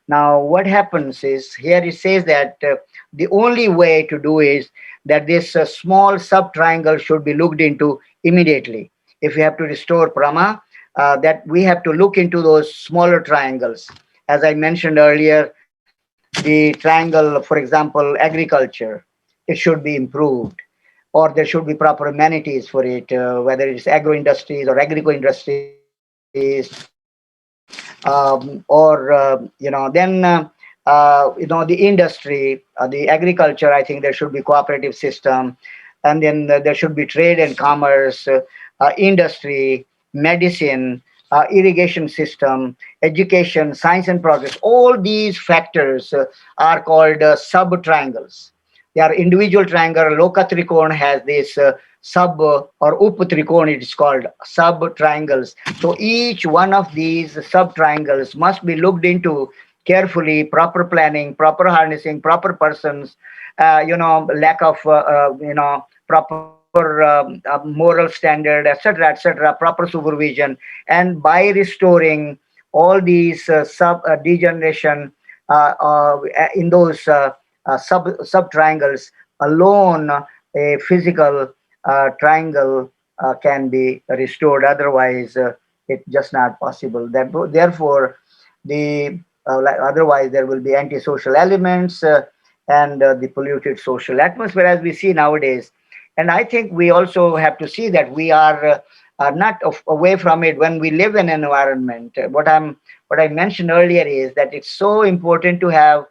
Now, what happens is here it says that the only way to do is that this small sub triangle should be looked into immediately. If we have to restore Prama, that we have to look into those smaller triangles. As I mentioned earlier, the triangle, for example, agriculture, it should be improved, or there should be proper amenities for it, whether it's agro industries or agrico industries, the industry, the agriculture. I think there should be cooperative system, and then there should be trade and commerce, industry, medicine, irrigation system, education, science and progress. All these factors are called sub triangles. They are individual triangle. Loka Trikona has this sub or up trikona, it is called sub triangles. So each one of these sub triangles must be looked into carefully, proper planning, proper harnessing, proper persons, lack of, proper moral standard, etc., proper supervision. And by restoring all these degeneration in those sub triangles alone, a physical triangle can be restored. Otherwise, it's just not possible. Therefore, otherwise there will be antisocial elements and the polluted social atmosphere as we see nowadays. And I think we also have to see that we are not away from it when we live in an environment. What I mentioned earlier is that it's so important to have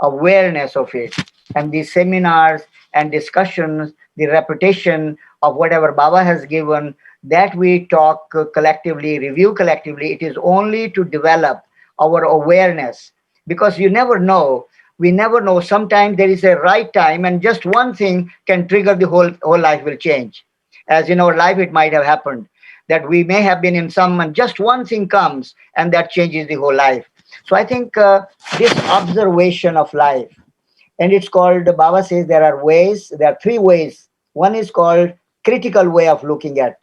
awareness of it, and these seminars and discussions, the repetition of whatever Baba has given, that we talk collectively, review collectively. It is only to develop our awareness, because you never know. We never know. Sometimes there is a right time, and just one thing can trigger the whole life will change. As in our life, it might have happened that we may have been in some, and just one thing comes, and that changes the whole life. So I think this observation of life, and it's called, Baba says there are ways, there are three ways. One is called critical way of looking at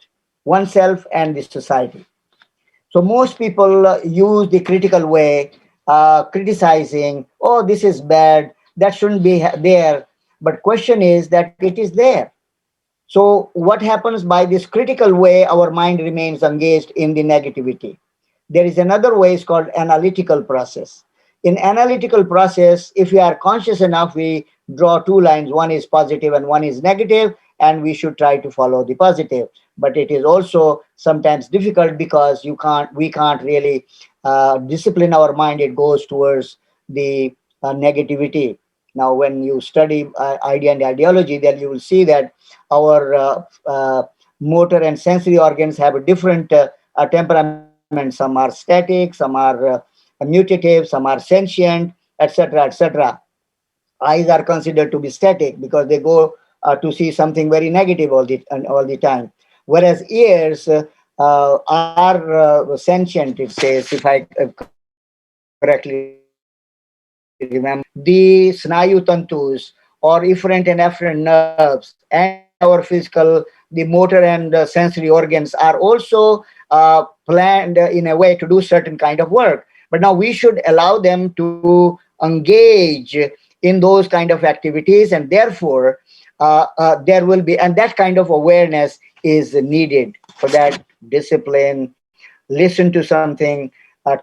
oneself and the society. So most people use the critical way, criticizing, oh, this is bad, that shouldn't be there. But question is that it is there. So what happens by this critical way? Our mind remains engaged in the negativity. There is another way, it's called analytical process. In analytical process, if we are conscious enough, we draw two lines. One is positive and one is negative, and we should try to follow the positive. But it is also sometimes difficult because we can't really discipline our mind. It goes towards the negativity. Now, when you study idea and ideology, then you will see that our motor and sensory organs have a different temperament. Some are static, some are mutative, some are sentient, etc., etc. Eyes are considered to be static because they go to see something very negative all the time. Whereas ears are sentient, it says, if I correctly remember. The snayu tantus, or efferent and afferent nerves, and our physical, the motor and sensory organs are also planned in a way to do certain kind of work. But now we should allow them to engage in those kind of activities, and therefore there will be, and that kind of awareness is needed for that discipline. Listen to something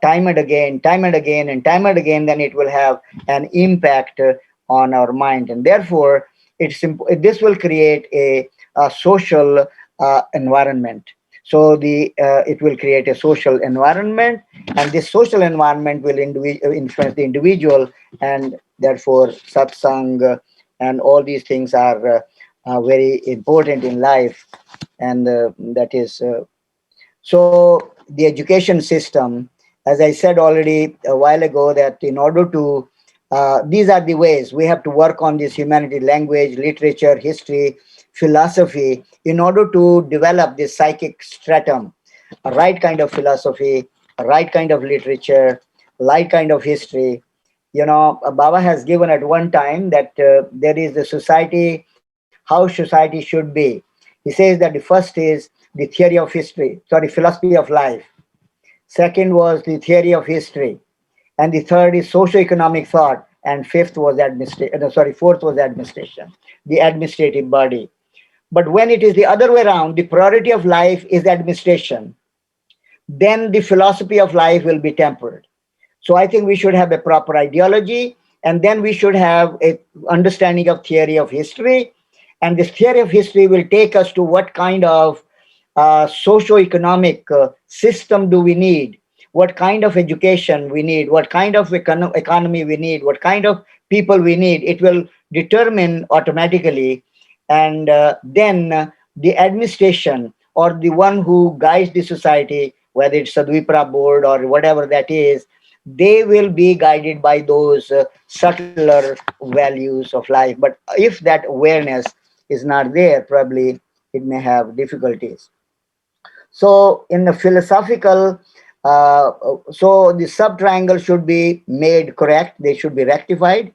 time and again, time and again, and time and again, then it will have an impact on our mind. And therefore, this will create a social environment. So it will create a social environment, and this social environment will influence the individual, and therefore satsang and all these things are very important in life. And that is so the education system, as I said already a while ago, that in order to these are the ways we have to work on this humanity, language, literature, history, philosophy, in order to develop this psychic stratum, a right kind of philosophy, a right kind of literature, right kind of history. Baba has given at one time that there is the society, how society should be. He says that the first is the theory of history, sorry, philosophy of life. Second was the theory of history. and the third is socio-economic thought, and fifth was administration. No, sorry, fourth was administration, the administrative body. But when it is the other way around, the priority of life is administration, then the philosophy of life will be tempered. So I think we should have a proper ideology, and then we should have a understanding of theory of history. And this theory of history will take us to what kind of socio-economic system do we need, what kind of education we need, what kind of economy we need, what kind of people we need. It will determine automatically, and then the administration or the one who guides the society, whether it's a Dvipra board or whatever that is, they will be guided by those subtler values of life. But if that awareness is not there, probably it may have difficulties. So in the philosophical, so the sub triangle should be made correct, they should be rectified,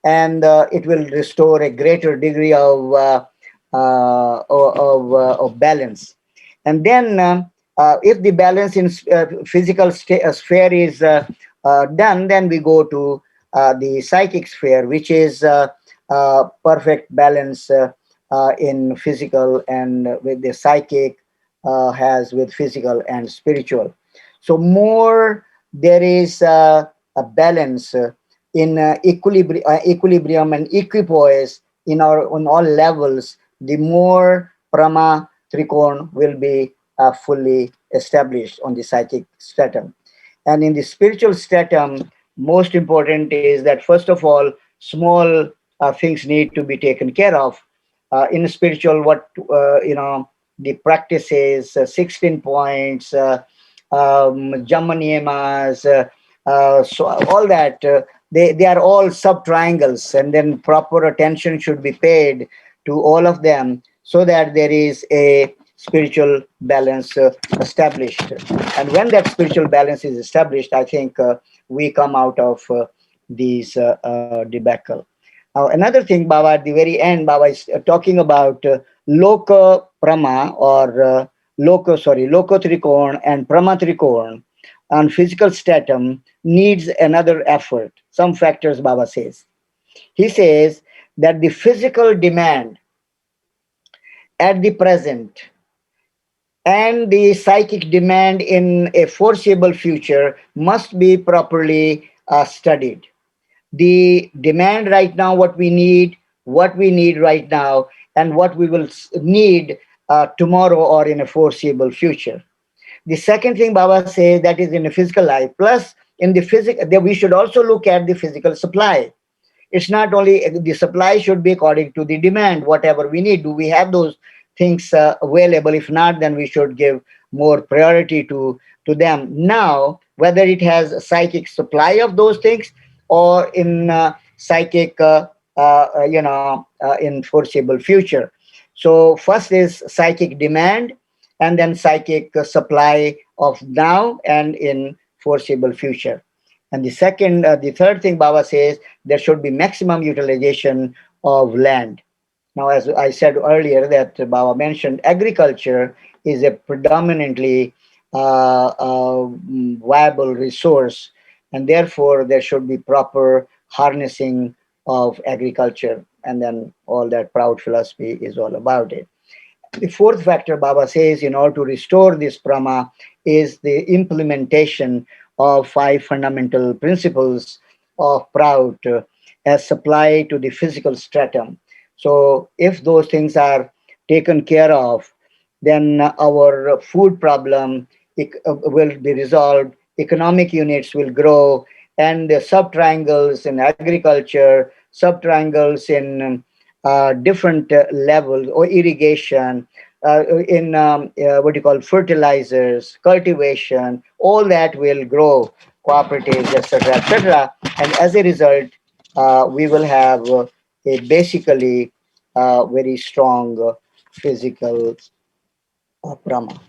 and it will restore a greater degree of balance. And then if the balance in physical sphere is done, then we go to the psychic sphere, which is perfect balance in physical, and with the psychic has with physical and spiritual. So more there is a balance in equilibrium and equipoise in our on all levels, the more Prama Trikon will be fully established on the psychic stratum. And in the spiritual stratum, most important is that first of all, small things need to be taken care of. In spiritual, what the practices, 16 points, Jamaniyamas, so all that, they are all sub triangles, and then proper attention should be paid to all of them so that there is a spiritual balance established. And when that spiritual balance is established, I think we come out of these debacle. Now, another thing, Baba, at the very end, Baba is talking about Loka Prama or Loko Trikon and Prama Trikon on physical stratum needs another effort. Some factors, Baba says. He says that the physical demand at the present and the psychic demand in a foreseeable future must be properly studied. The demand right now, what we need right now, and what we will need tomorrow or in a foreseeable future. The second thing Baba says, that is in the physical life. Plus, in the physical, we should also look at the physical supply. It's not only the supply should be according to the demand, whatever we need. Do we have those things available? If not, then we should give more priority to them now, whether it has a psychic supply of those things or in psychic in foreseeable future. So first is psychic demand, and then psychic supply of now and in foreseeable future. And the third thing Baba says, there should be maximum utilization of land. Now, as I said earlier, that Baba mentioned, agriculture is a predominantly viable resource, and therefore there should be proper harnessing of agriculture, and then all that proud philosophy is all about it. The fourth factor, Baba says, in order to restore this Prama is the implementation of five fundamental principles of Prout as supplied to the physical stratum. So, if those things are taken care of, then our food problem will be resolved, economic units will grow, and the sub triangles in agriculture, sub triangles in different levels or irrigation, in what you call fertilizers, cultivation, all that will grow, cooperatives, etc., etc. And as a result, we will have a basically very strong physical Prama.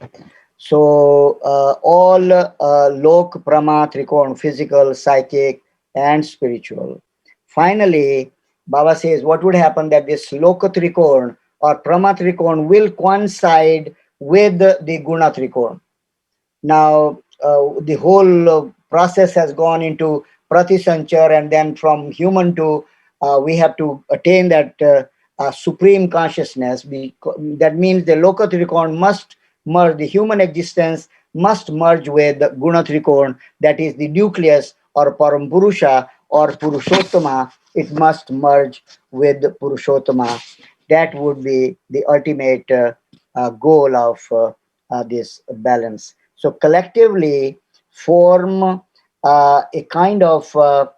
So all Lok, Prama, Trikon, physical, psychic, and spiritual. Finally, Baba says what would happen that this Loka Trikon or Prama Trikon will coincide with the Guna Trikon. Now, the whole process has gone into pratisanchar, and then from human to we have to attain that supreme consciousness. That means the Lokatrikon must merge, the human existence must merge with the Gunatrikon, that is the nucleus or Parampurusha or Purushottama. It must merge with Purushottama. That would be the ultimate goal of this balance. So collectively form a kind of the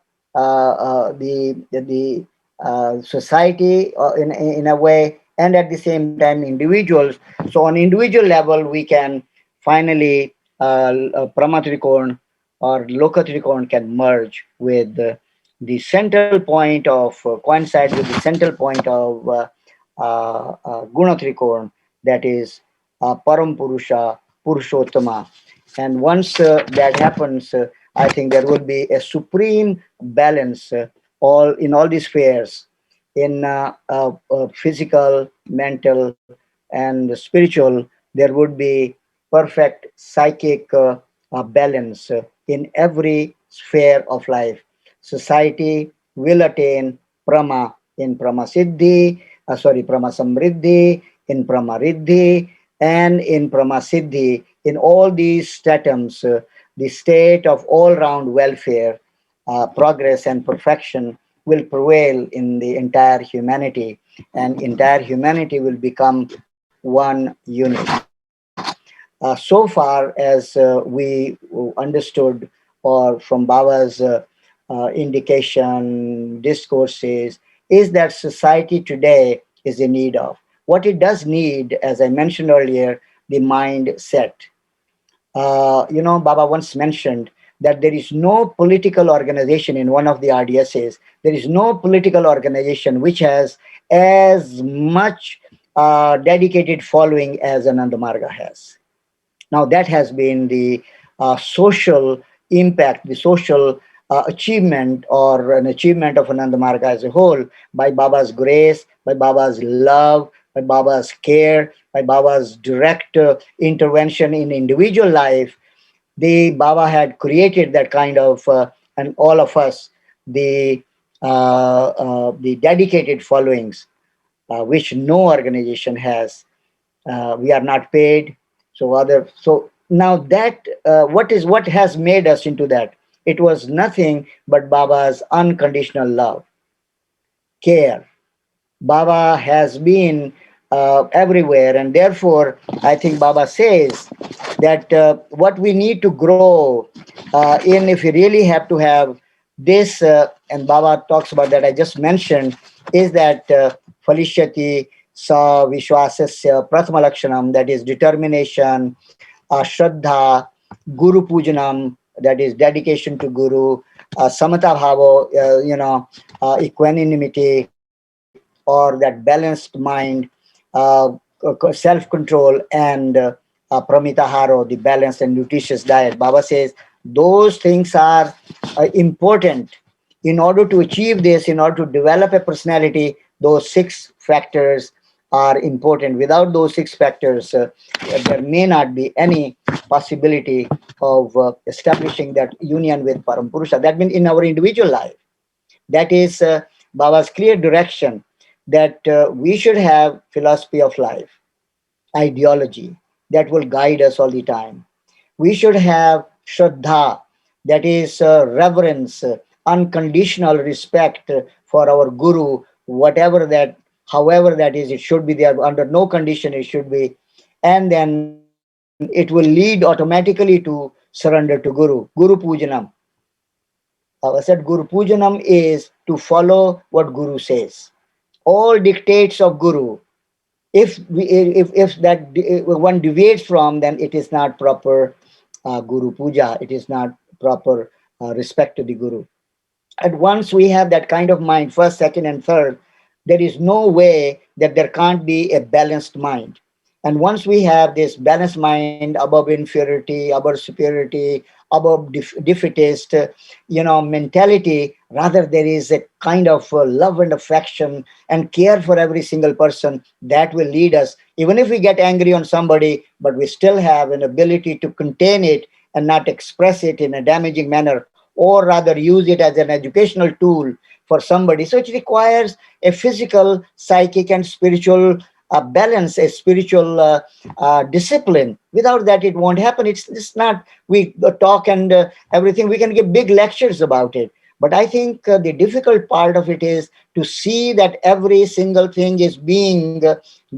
society in a way, and at the same time individuals. So on individual level, we can finally Pramatrikon or Lokatrikon can merge with the central point of coincide with the central point of Gunatrikon, that is Param Purusha, Purushottama. And once that happens, I think there will be a supreme balance all in all these spheres, in physical, mental, and spiritual. There would be perfect psychic balance in every sphere of life. Society will attain Prama in Prama Siddhi, Prama Samriddhi, in Prama Riddhi, and in Prama Siddhi. In all these statums, the state of all round welfare, progress, and perfection will prevail in the entire humanity, and entire humanity will become one unit. So far as we understood, or from Baba's indication, discourses, is that society today is in need of. What it does need, as I mentioned earlier, the mindset. Baba once mentioned that there is no political organization in one of the RDSs. There is no political organization which has as much dedicated following as AnandaMarga has. Now, that has been the social impact, the social achievement, or an achievement of AnandaMarga as a whole, by Baba's grace, by Baba's love, by Baba's care, by Baba's direct intervention in individual life. The Baba had created that kind of, and all of us, the dedicated followings, which no organization has. We are not paid, so now that what has made us into that? It was nothing but Baba's unconditional love, care. Baba has been everywhere, and therefore I think Baba says that what we need to grow in, if we really have to have this, and Baba talks about that I just mentioned, is that Falishati sa Vishwasasya Prathama Lakshanam, that is determination, Shraddha, Guru Pujanam, that is dedication to Guru, Samata Bhavo, equanimity, or that balanced mind, uh, self-control, and pramitaharo, the balanced and nutritious diet. Baba says those things are important. In order to achieve this, in order to develop a personality, those six factors are important. Without those six factors, there may not be any possibility of establishing that union with Parampurusha. That means in our individual life. That is Baba's clear direction, that we should have philosophy of life, ideology that will guide us all the time. We should have Shraddha, that is reverence, unconditional respect for our Guru, whatever that, however that is, it should be there. Under no condition it should be. And then it will lead automatically to surrender to Guru. Guru Pujanam. I said Guru Pujanam is to follow what Guru says. All dictates of Guru. If that one deviates from, then it is not proper Guru Puja. It is not proper respect to the Guru. At once we have that kind of mind, first, second, and third, there is no way that there can't be a balanced mind. And once we have this balanced mind, above inferiority, above superiority, above defeatist, mentality, rather there is a kind of love and affection and care for every single person that will lead us. Even if we get angry on somebody, but we still have an ability to contain it and not express it in a damaging manner, or rather use it as an educational tool for somebody. So it requires a physical, psychic, and spiritual balance, a spiritual discipline. Without that, it won't happen. It's not we talk and everything. We can give big lectures about it. But I think the difficult part of it is to see that every single thing is being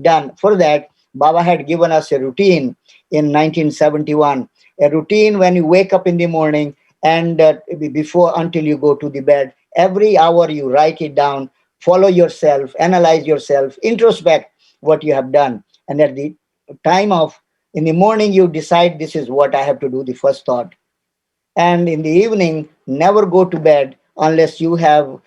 done. For that, Baba had given us a routine in 1971, a routine when you wake up in the morning and before until you go to the bed. Every hour you write it down, follow yourself, analyze yourself, introspect what you have done. And at the time of in the morning, you decide this is what I have to do, the first thought. And in the evening, never go to bed unless you have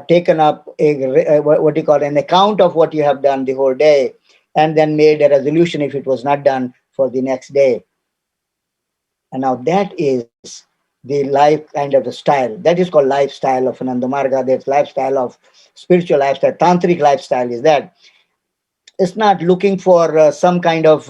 taken up what you call an account of what you have done the whole day, and then made a resolution if it was not done for the next day. And now that is the life kind of the style. That is called lifestyle of AnandaMarga. There's lifestyle of spiritual lifestyle. Tantric lifestyle is that. It's not looking for some kind of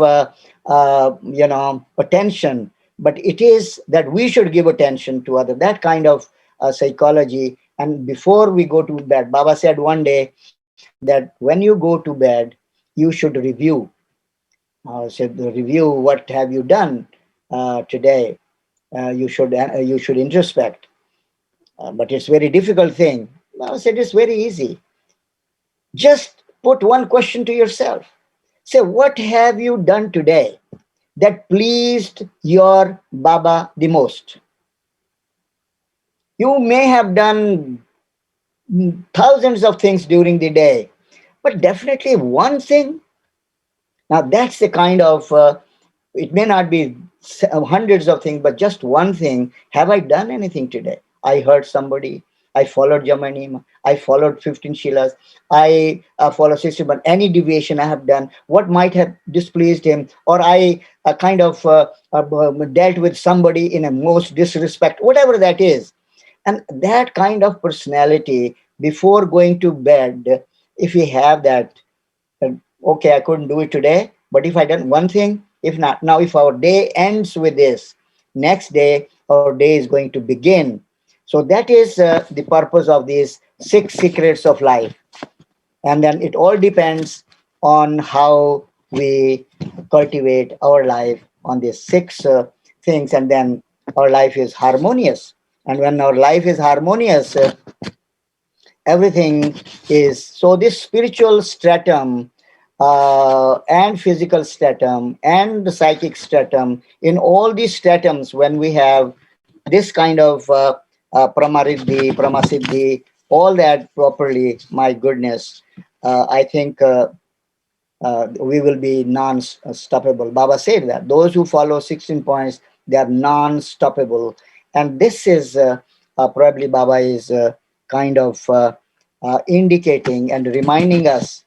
attention, but it is that we should give attention to other, that kind of psychology. And before we go to bed, Baba said one day that when you go to bed, you should review. Said review what have you done today. You should introspect, but it's very difficult thing. Baba said it's very easy. Just put one question to yourself. Say, what have you done today that pleased your Baba the most? You may have done thousands of things during the day, but definitely one thing. Now, that's the kind of, it may not be hundreds of things, but just one thing. Have I done anything today? I heard somebody. I followed Jamanima. I followed 15 Shilas. I followed Sister, but any deviation I have done, what might have displeased him, or I dealt with somebody in a most disrespect, whatever that is. And that kind of personality before going to bed, if we have that, okay, I couldn't do it today, but if I done one thing, if not, now if our day ends with this, next day our day is going to begin. So that is the purpose of these 6 secrets of life. And then it all depends on how we cultivate our life on these 6 things, and then our life is harmonious. And when our life is harmonious, everything is so. This spiritual stratum and physical stratum and the psychic stratum, in all these stratums, when we have this kind of pramariddhi, pramasiddhi, all that properly, my goodness, I think we will be non-stoppable. Baba said that those who follow 16 points, they are non-stoppable. And this is probably Baba is kind of indicating and reminding us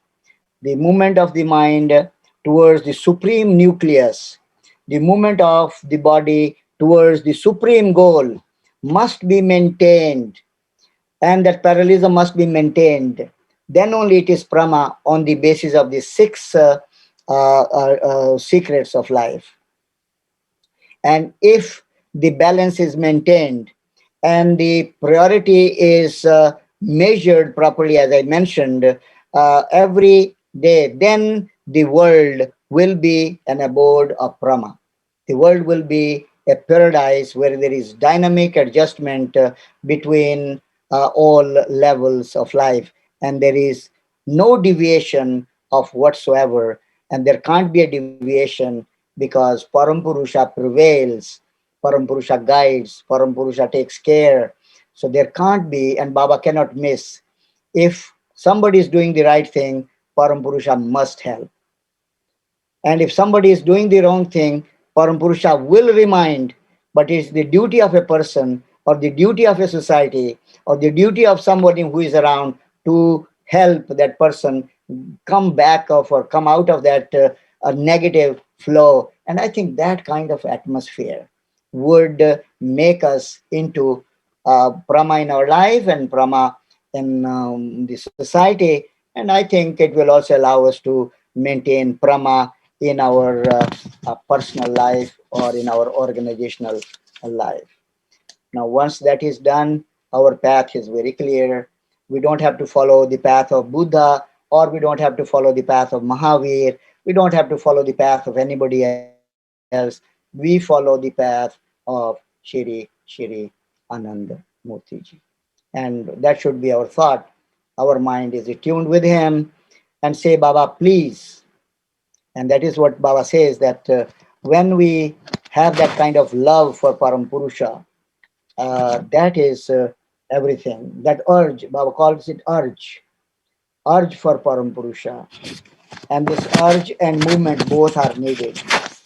the movement of the mind towards the supreme nucleus, the movement of the body towards the supreme goal must be maintained, and that parallelism must be maintained. Then only it is Prama on the basis of the 6 secrets of life. And if the balance is maintained and the priority is measured properly, as I mentioned, every day, then the world will be an abode of Prama. The world will be a paradise where there is dynamic adjustment between all levels of life, and there is no deviation of whatsoever, and there can't be a deviation because Parampurusha prevails, Parampurusha guides, Parampurusha takes care. So there can't be, and Baba cannot miss. If somebody is doing the right thing, Parampurusha must help. And if somebody is doing the wrong thing, Parampurusha will remind, but it's the duty of a person or the duty of a society or the duty of somebody who is around to help that person come back of or come out of that negative flow. And I think that kind of atmosphere would make us into Prama in our life and Prama in the society. And I think it will also allow us to maintain Prama in our personal life or in our organizational life. Now, once that is done, our path is very clear. We don't have to follow the path of Buddha, or we don't have to follow the path of Mahavir. We don't have to follow the path of anybody else. We follow the path of Shri Ananda Murti ji. And that should be our thought. Our mind is attuned with him and say, Baba, please. And that is what Baba says, that when we have that kind of love for Parampurusha, that is everything. That urge, Baba calls it urge for Parampurusha. And this urge and movement both are needed.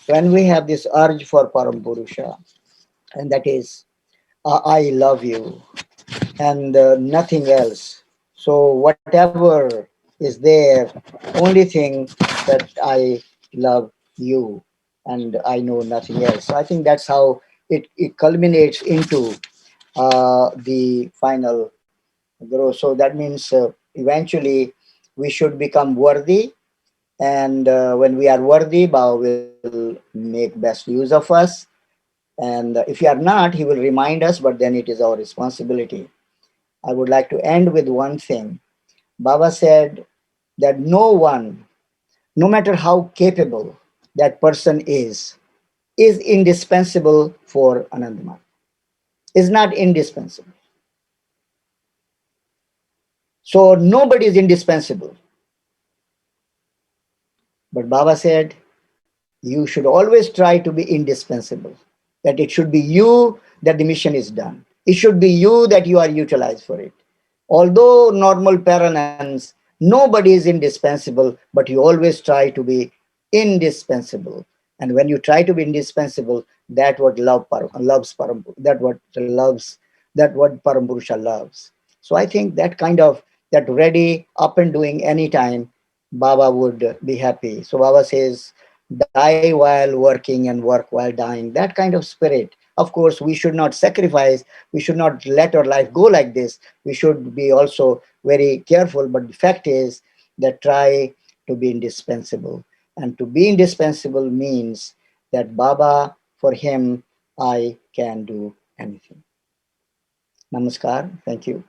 When we have this urge for Parampurusha, and that is, I love you, and nothing else. So whatever is there, only thing that I love you, and I know nothing else. So I think that's how it culminates into the final growth. So that means eventually we should become worthy, and when we are worthy, Baba will make best use of us. And if we are not, he will remind us, but then it is our responsibility. I would like to end with one thing. Baba said that no one, no matter how capable that person is indispensable for AnandaMarga. Is not indispensable. So nobody is indispensable. But Baba said, you should always try to be indispensable. That it should be you that the mission is done. It should be you that you are utilized for it. Although normal parents, nobody is indispensable, but you always try to be indispensable. And when you try to be indispensable, that what loves that what loves, that what Parampurusha loves. So I think that kind of, that ready up and doing anytime, Baba would be happy. So Baba says, die while working and work while dying. That kind of spirit. Of course, we should not sacrifice. We should not let our life go like this. We should be also very careful. But the fact is that try to be indispensable. And to be indispensable means that Baba, for him, I can do anything. Namaskar. Thank you.